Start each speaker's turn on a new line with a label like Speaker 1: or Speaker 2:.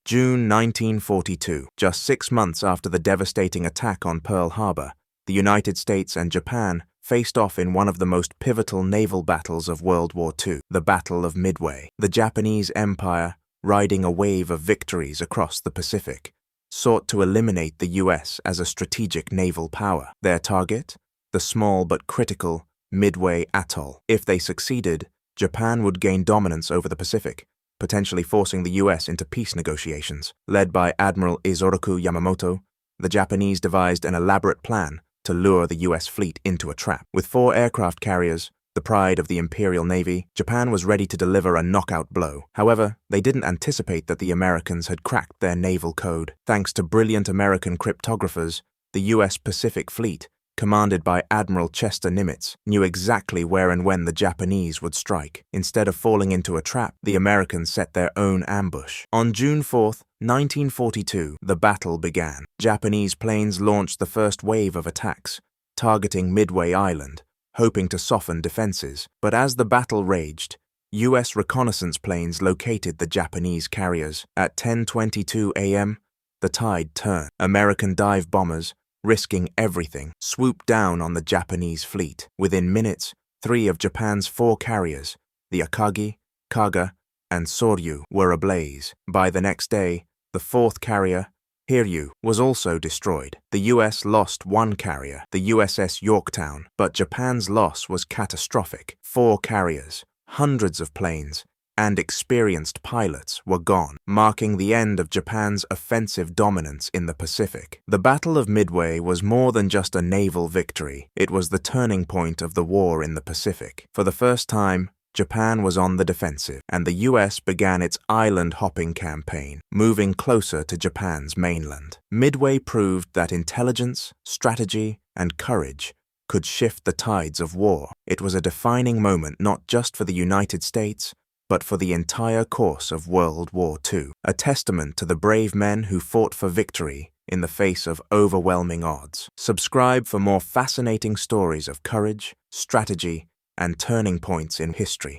Speaker 1: June 1942. Just 6 months after the devastating attack on Pearl Harbor, the United States and Japan faced off in one of the most pivotal naval battles of World War II, the Battle of Midway. The Japanese Empire, riding a wave of victories across the Pacific, sought to eliminate the US as a strategic naval power. Their target? The small but critical Midway Atoll. If they succeeded, Japan would gain dominance over the Pacific, potentially forcing the US into peace negotiations. Led by Admiral Isoroku Yamamoto, the Japanese devised an elaborate plan to lure the US fleet into a trap. With 4 aircraft carriers, the pride of the Imperial Navy, Japan was ready to deliver a knockout blow. However, they didn't anticipate that the Americans had cracked their naval code. Thanks to brilliant American cryptographers, the US Pacific Fleet, commanded by Admiral Chester Nimitz, knew exactly where and when the Japanese would strike. Instead of falling into a trap, the Americans set their own ambush. On June 4, 1942, the battle began. Japanese planes launched the first wave of attacks, targeting Midway Island, hoping to soften defenses. But as the battle raged, US reconnaissance planes located the Japanese carriers. At 10:22 a.m., the tide turned. American dive bombers, risking everything, swooped down on the Japanese fleet. Within minutes, 3 of Japan's 4 carriers, the Akagi, Kaga, and Soryu, were ablaze. By the next day, the 4th carrier, Hiryu, was also destroyed. The US lost 1 carrier, the USS Yorktown, but Japan's loss was catastrophic. 4 carriers, hundreds of planes, and experienced pilots were gone, marking the end of Japan's offensive dominance in the Pacific. The Battle of Midway was more than just a naval victory. It was the turning point of the war in the Pacific. For the first time, Japan was on the defensive, and the US began its island-hopping campaign, moving closer to Japan's mainland. Midway proved that intelligence, strategy, and courage could shift the tides of war. It was a defining moment not just for the United States, but for the entire course of World War II, a testament to the brave men who fought for victory in the face of overwhelming odds. Subscribe for more fascinating stories of courage, strategy, and turning points in history.